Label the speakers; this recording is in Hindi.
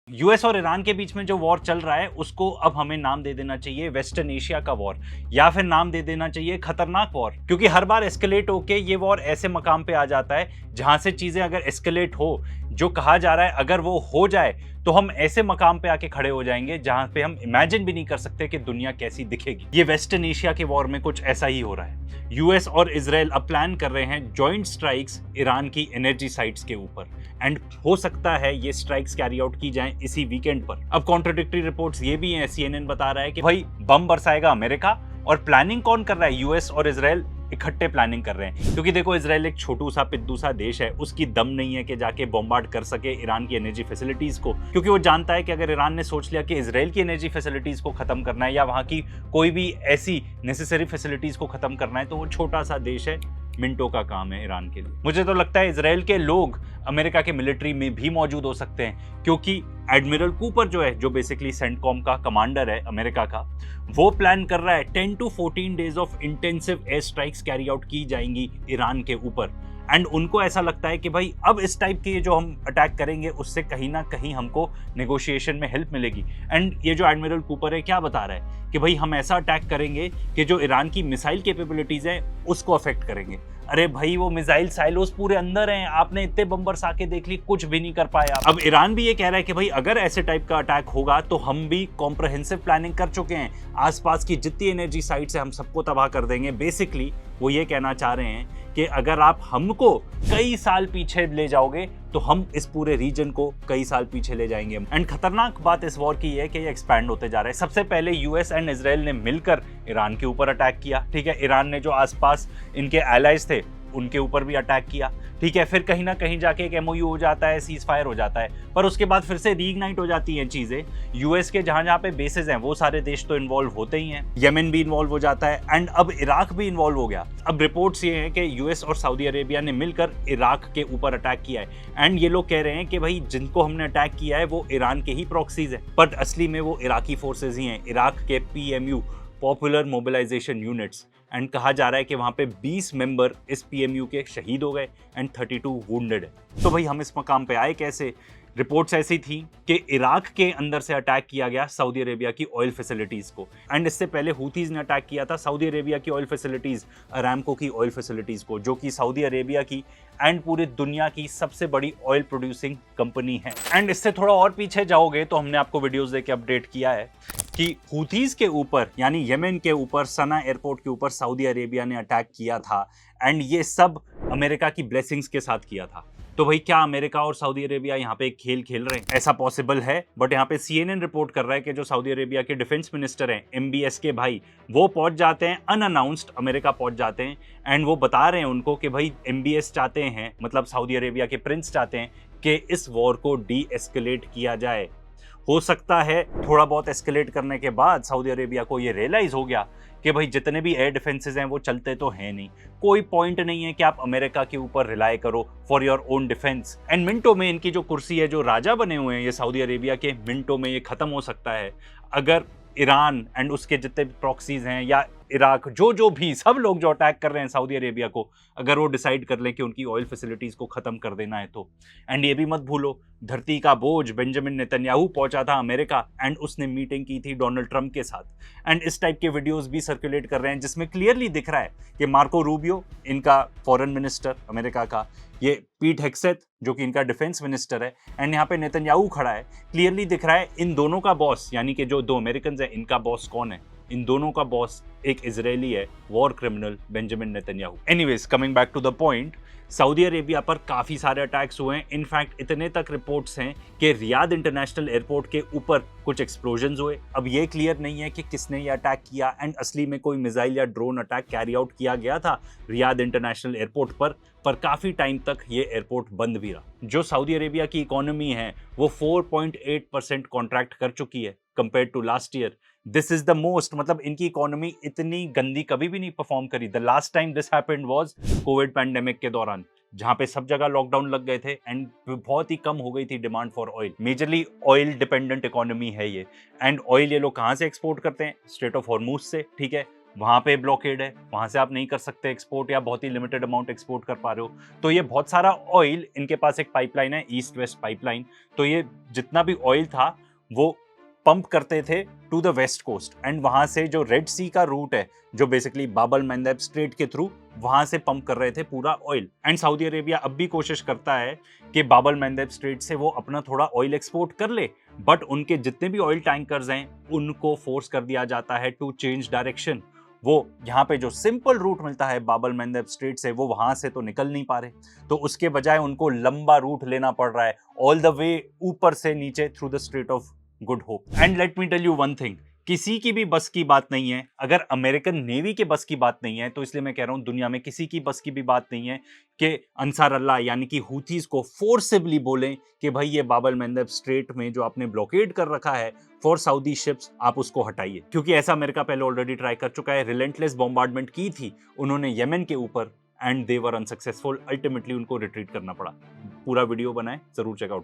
Speaker 1: यूएस और ईरान के बीच में जो वॉर चल रहा है उसको अब हमें नाम दे देना चाहिए वेस्टर्न एशिया का वॉर, या फिर नाम दे देना चाहिए खतरनाक वॉर। क्योंकि हर बार एस्केलेट होके ये वॉर ऐसे मकाम पे आ जाता है जहां से चीजें अगर एस्केलेट हो, जो कहा जा रहा है अगर वो हो जाए तो हम ऐसे मकाम पे आके खड़े हो जाएंगे जहां पे हम इमेजिन भी नहीं कर सकते कि दुनिया कैसी दिखेगी। ये वेस्टर्न एशिया के वॉर में कुछ ऐसा ही हो रहा है। यूएस और इजराइल अब प्लान कर रहे हैं जॉइंट स्ट्राइक्स ईरान की एनर्जी साइट्स के ऊपर, एंड हो सकता है ये स्ट्राइक्स कैरी आउट की जाएं इसी वीकेंड पर। अब कॉन्ट्राडिक्टरी रिपोर्ट्स ये भी हैं, सीएनएन बता रहा है कि भाई बम बरसाएगा अमेरिका, और प्लानिंग कौन कर रहा है? यूएस और इजराइल इकट्ठे प्लानिंग कर रहे हैं। क्योंकि देखो, इजराइल एक छोटू सा पिद्दू सा देश है, उसकी दम नहीं है कि जाके बॉम्बार्ड कर सके ईरान की एनर्जी फैसिलिटीज को। क्योंकि वो जानता है कि अगर ईरान ने सोच लिया कि इजराइल की एनर्जी फैसिलिटीज को खत्म करना है या वहां की कोई भी ऐसी नेसेसरी फैसिलिटीज को खत्म करना है, तो वो छोटा सा देश है, मिनटों का काम है ईरान के लिए। मुझे तो लगता है इजराइल के लोग अमेरिका के मिलिट्री में भी मौजूद हो सकते हैं, क्योंकि एडमिरल कूपर जो है, जो बेसिकली सेंटकॉम का कमांडर है अमेरिका का, वो प्लान कर रहा है 10 to 14 days of intensive air strikes carry out की जाएंगी ईरान के ऊपर। एंड उनको ऐसा लगता है कि भाई अब इस टाइप के जो हम अटैक करेंगे उससे कहीं ना कहीं हमको नेगोशिएशन में हेल्प मिलेगी। एंड ये जो एडमिरल कूपर है क्या बता रहा है कि भाई हम ऐसा अटैक करेंगे कि जो ईरान की मिसाइल कैपेबिलिटीज है उसको अफेक्ट करेंगे। अरे भाई, वो मिसाइल साइलोस पूरे अंदर हैं, आपने इतने बम्बर्स आके देख ली, कुछ भी नहीं कर पाया। अब ईरान भी ये कह रहा है कि भाई अगर ऐसे टाइप का अटैक होगा तो हम भी कॉम्प्रहेंसिव प्लानिंग कर चुके हैं, आसपास की जितनी एनर्जी साइट्स है हम सबको तबाह कर देंगे। बेसिकली वो ये कहना चाह रहे हैं कि अगर आप हमको कई साल पीछे ले जाओगे तो हम इस पूरे रीजन को कई साल पीछे ले जाएंगे। एंड खतरनाक बात इस वॉर की है कि ये एक्सपैंड होते जा रहा है। सबसे पहले यूएस एंड इजराइल ने मिलकर ईरान के ऊपर अटैक किया, ठीक है। ईरान ने जो आसपास इनके एलाइज थे उनके ऊपर भी अटैक किया, ठीक है। फिर कहीं ना कहीं जाके एक एमओयू हो जाता है, सीज फायर हो जाता है, पर उसके बाद फिर से रीइग्नाइट हो जाती हैं चीजें। यूएस के जहां जहां पे बेसेस हैं वो सारे देश तो इन्वॉल्व होते ही हैं, येमेन भी इन्वॉल्व हो जाता है, एंड अब इराक भी इन्वॉल्व हो गया। अब रिपोर्ट्स ये हैं कि यूएस और सऊदी अरेबिया ने मिलकर इराक के ऊपर अटैक किया है, एंड ये लोग कह रहे हैं कि भाई जिनको हमने अटैक किया है वो ईरान के ही प्रॉक्सीज है, बट असली में वो इराकी फोर्सेज ही हैं, इराक के PMU, popular mobilisation units. And कहा जा रहा है कि वहां पे 20 मेंबर इस पीएमयू के शहीद हो गए एंड 32 वुंडेड है। तो भाई हम इस मकाम पे आए कैसे? रिपोर्ट्स ऐसी थी कि इराक के अंदर से अटैक किया गया सऊदी अरेबिया की ऑयल फैसिलिटीज को, एंड इससे पहले हुतीज ने अटैक किया था सऊदी अरेबिया की ऑयल फैसिलिटीज, अरामको की ऑयल फैसिलिटीज को, जो कि सऊदी अरेबिया की एंड पूरी दुनिया की सबसे बड़ी ऑयल प्रोड्यूसिंग कंपनी है। एंड इससे थोड़ा और पीछे जाओगे तो हमने आपको वीडियोस देके अपडेट किया है कि हुतीज के ऊपर यानी येमेन के ऊपर सना एयरपोर्ट के ऊपर सऊदी अरेबिया ने अटैक किया था, एंड ये सब अमेरिका की ब्लेसिंग्स के साथ किया था। तो भाई क्या अमेरिका और सऊदी अरेबिया यहाँ पे एक खेल खेल रहे हैं? ऐसा पॉसिबल है, बट यहाँ पे सीएनएन रिपोर्ट कर रहा है कि जो सऊदी अरेबिया के डिफेंस मिनिस्टर हैं एमबीएस के भाई, वो पहुंच जाते हैं अनअनाउंस्ड, अमेरिका पहुंच जाते हैं, एंड वो बता रहे हैं उनको कि भाई एमबीएस चाहते हैं, मतलब सऊदी अरेबिया के प्रिंस चाहते हैं कि इस वॉर को डी एस्केलेट किया जाए। हो सकता है थोड़ा बहुत एस्केलेट करने के बाद सऊदी अरेबिया को ये रियलाइज हो गया कि भाई जितने भी एयर डिफेंसेस हैं वो चलते तो हैं नहीं, कोई पॉइंट नहीं है कि आप अमेरिका के ऊपर रिलाई करो for your own defence. And मिनटों में इनकी जो कुर्सी है, जो राजा बने हुए हैं ये सऊदी अरेबिया के, मिनटों में ये खत्म हो सकता है अगर ईरान एंड उसके जितने भी प्रॉक्सीज हैं या इराक, जो भी सब लोग जो अटैक कर रहे हैं सऊदी अरेबिया को, अगर वो डिसाइड कर लें कि उनकी ऑयल फैसिलिटीज को खत्म कर देना है तो। एंड ये भी मत भूलो, धरती का बोझ बेंजामिन नेतन्याहू पहुंचा था अमेरिका, एंड उसने मीटिंग की थी डोनाल्ड ट्रंप के साथ। एंड इस टाइप के वीडियोस भी सर्कुलेट कर रहे हैं जिसमें क्लियरली दिख रहा है कि मार्को रूबियो, इनका फॉरेन मिनिस्टर अमेरिका का, ये पीट हेग्सेथ जो कि इनका डिफेंस मिनिस्टर है, एंड यहाँ पे नेतन्याहू खड़ा है। क्लियरली दिख रहा है इन दोनों का बॉस, यानी कि जो दो अमेरिकन हैं इनका बॉस कौन है? इन दोनों का बॉस एक इजरायली है, war criminal Benjamin Netanyahu. Anyways, coming back to the point, Saudi Arabia पर काफी सारे अटैक्स हुए हैं। इनफैक्ट इतने तक रिपोर्ट्स हैं कि रियाद इंटरनेशनल एयरपोर्ट के ऊपर कुछ एक्सप्लोजन्स हुए। अब ये क्लियर नहीं है कि किसने ये अटैक किया, एंड असली में कोई मिसाइल या ड्रोन अटैक कैरी आउट किया गया था रियाद इंटरनेशनल एयरपोर्ट पर काफी टाइम तक ये एयरपोर्ट बंद भी रहा। जो सऊदी अरेबिया की इकोनॉमी है वो 4.8% कॉन्ट्रैक्ट कर चुकी है compare to last year. This is the most, मतलब इनकी इकोनॉमी इतनी गंदी कभी भी नहीं परफॉर्म करी। The last time this happened was Covid pandemic के दौरान, जहां पे सब जगह लॉकडाउन लग गए थे एंड बहुत ही कम हो गई थी demand for oil. Majorly oil dependent economy है ये, एंड ऑयल ये लोग कहां से एक्सपोर्ट करते हैं? स्ट्रेट ऑफ हॉर्मूज से, ठीक है। वहां पे ब्लॉकेड है, वहां से आप नहीं कर सकते एक्सपोर्ट या बहुत ही लिमिटेड अमाउंट एक्सपोर्ट कर पा रहे हो। तो ये बहुत सारा ऑयल, इनके पास एक पाइपलाइन है, ईस्ट वेस्ट पाइपलाइन, तो ये जितना भी ऑयल था वो पंप करते थे to the west coast, and वहां से जो रेड सी का रूट है, जो बेसिकली बाब अल मंदेब स्ट्रेट के थ्रू, वहां से पंप कर रहे थे पूरा ऑयल। एंड सऊदी अरेबिया अब भी कोशिश करता है कि बाब अल मंदेब स्ट्रेट से वो अपना थोड़ा ऑयल एक्सपोर्ट कर ले, बट उनके जितने भी ऑयल टैंकर्स हैं उनको फोर्स कर दिया जाता है टू चेंज डायरेक्शन। वो यहाँ पे जो सिंपल रूट मिलता है बाब अल मंदेब स्ट्रेट से, वो वहां से तो निकल नहीं पा रहे, तो उसके बजाय उनको लंबा रूट लेना पड़ रहा है ऑल द वे ऊपर से नीचे through the Strait of Good Hope. And let me tell you one thing, किसी की भी बस की बात नहीं है, अगर अमेरिकन नेवी के बस की बात नहीं है, तो इसलिए मैं कह रहा हूं दुनिया में किसी की बस की भी बात नहीं है कि अंसार अल्लाह यानी कि हूथीज को फोर्सिबली बोलें कि भाई ये बाब अल मंदेब स्ट्रेट में जो आपने ब्लॉकेड कर रखा है फॉर सऊदी शिप्स, आप उसको हटाइए। क्योंकि ऐसा अमेरिका पहले ऑलरेडी ट्राई कर चुका है, रिलेंटलेस बॉम्बार्डमेंट की थी उन्होंने येमेन के ऊपर, and they were unsuccessful, ultimately उनको रिट्रीट करना पड़ा। पूरा वीडियो बनाए, जरूर चेकआउट